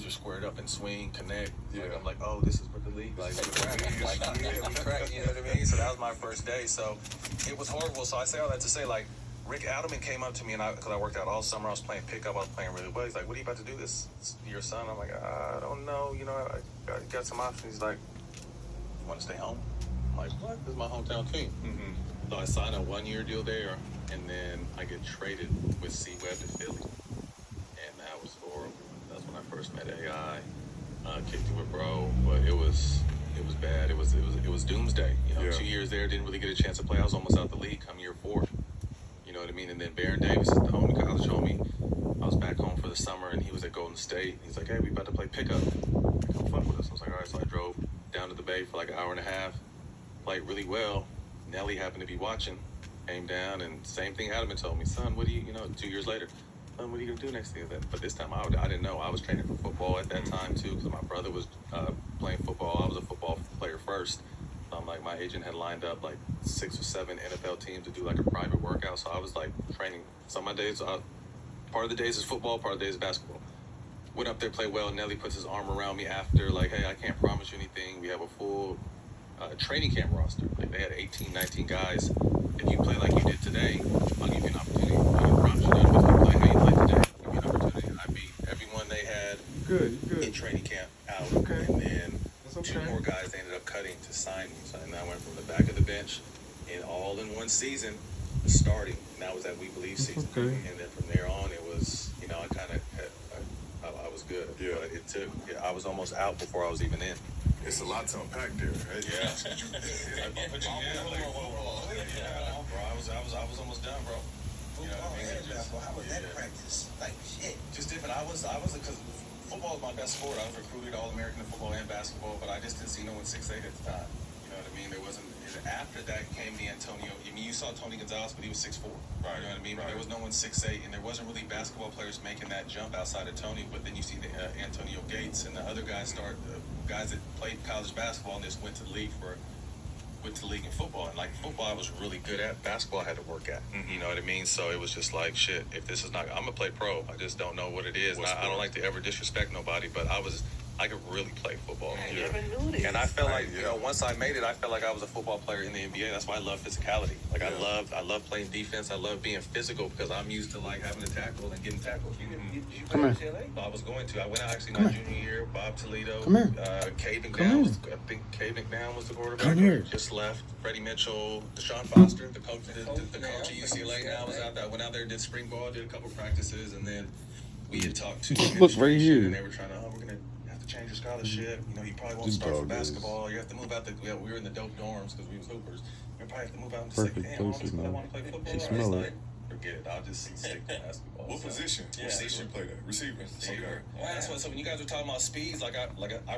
are squared up and swing, connect. Yeah. Like, I'm like, oh, this is what the league like. We crack, you know what I mean? So that was my first day. So it was horrible. So I say all that to say, like, Rick Adelman came up to me, and because I worked out all summer, I was playing pickup, I was playing really well. He's like, what are you about to do this your son? I'm like, I don't know, you know, I got some options. He's like, you want to stay home? I'm like, what? This is my hometown team. Mm-hmm. So I signed a 1-year deal there, and then I get traded with C. Webb to Philly. And that was horrible. That's when I first met AI, kicked it with bro, but it was bad. It was doomsday. You know, Yeah. 2 years there, didn't really get a chance to play. I was almost out the league come year 4. You know what I mean? And then Baron Davis is the homie, college homie. I was back home for the summer, and he was at Golden State. He's like, hey, we about to play pickup. Come fuck with us. I was like, all right. So I drove down to the Bay for like an hour and a half, played really well. Nelly happened to be watching, came down, and same thing Adelman told me, son, what do you know, 2 years later, son, what are you going to do next year then? But this time I didn't know. I was training for football at that time, too, because my brother was playing football. I was a football player first. Like, my agent had lined up like 6 or 7 NFL teams to do like a private workout. So I was like training. Some of my days, part of the days is football, part of the days is basketball. Went up there, played well. Nelly puts his arm around me after, like, hey, I can't promise you anything. We have a full training camp roster. Like, they had 18, 19 guys. If you play like you did today, I'll give you an opportunity. I can promise you that. If you play how you play today, I'll give you an opportunity. I beat everyone they had in training camp out. Okay. And then two more guys they ended up cutting to sign me. So, and I went from the back of the bench and all in one season starting. And that was that We Believe season. Okay. And then from there on, it was, you know, I was good. Yeah. But it took, I was almost out before I was even in. It's a lot to unpack there. Right? Yeah. Bro, I was almost done, bro. You know what I mean? How was that practice? Like, shit. Just different. I was because football is my best sport. I was recruited All-American in football and basketball, but I just didn't see no one 6'8" at the time. You know what I mean? There wasn't. After that came the Antonio. I mean, you saw Tony Gonzalez, but he was 6'4". Right. You know what I mean? But there was no one 6'8", and there wasn't really basketball players making that jump outside of Tony. But then you see the Antonio Gates and the other guys guys that played college basketball and just went to the league in football. And like football, I was really good at. Basketball, I had to work at. You know what I mean? So it was just like, shit, if this is not, I'm gonna play pro. I just don't know what it is. And I don't like to ever disrespect nobody, but I could really play football. I never knew this. And I felt like, you know, once I made it, I felt like I was a football player in the NBA. That's why I love physicality. Like, I love playing defense. I love being physical because I'm used to, like, having to tackle and getting tackled. Did you play in UCLA? I was going to. I went out actually my junior year. Bob Toledo. Cade McNown was the quarterback. Come here. Just left. Freddie Mitchell. Deshaun Foster, the coach of UCLA now, was out there. I went out there, did spring ball, did a couple practices, and then we had talked to Look right here. and they were trying to, we're going to change your scholarship. You know, you probably won't start for basketball. You have to move out we were in the dope dorms because we was hoopers. You probably have to move out and just Perfect say, damn, places, I man. want to play football. You It's smell like, it. forget it. I'll just stick to basketball. What position? What position you played at? Receiver. Receiver. That's what. So when you guys were talking about speeds, I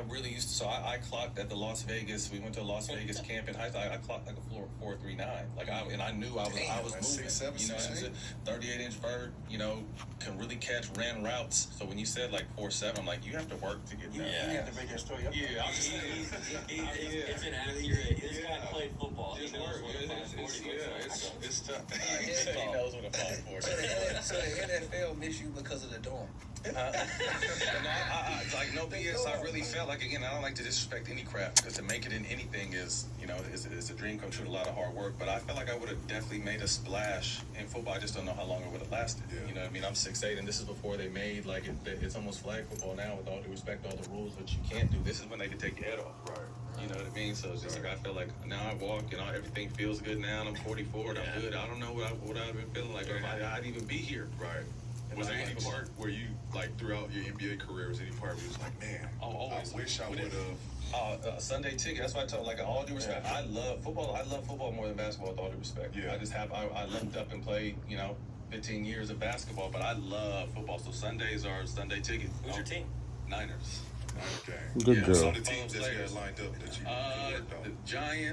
really used to. So I clocked at the Las Vegas. We went to a Las Vegas camp in high school. I clocked like a 4.39. I knew I was moving. 6'7", you know, it was a 38-inch vert. You know, can really catch, ran routes. So when you said like 4.7, I'm like, you have to work to get that. You have to break that story up. Yeah, I was just It's inaccurate. This guy played football. He knows what a 540 is. It's tough. He knows what a 5'4". So the NFL miss you because of the dorm. Like no BS. I really felt like, again, I don't like to disrespect any craft because to make it in anything is, you know, is a dream come true. A lot of hard work, but I felt like I would have definitely made a splash in football. I just don't know how long it would have lasted. Yeah. You know what I mean? I'm 6'8", and this is before they made like it's almost flag football now. With all due respect, all the rules that you can't do. This is when they can take your head off. Right. You know what I mean? So it's just like I feel like now I walk, you know, everything feels good now, and I'm 44 and I'm good. I don't know what I'd have been feeling like if I'd even be here. Right. And Was I there any like- part where you, like, throughout your NBA career, was there any part where you was like, man, always. I wish I would have. Sunday ticket. That's why I tell like all due respect. I love football. I love football more than basketball. With all due respect. Yeah. I left up and played, you know, 15 years of basketball, but I love football. So Sundays are Sunday ticket. Who's your team? Niners. Okay. Good Yeah, girl. Some of the teams that you had lined up that you worked on. The Giants.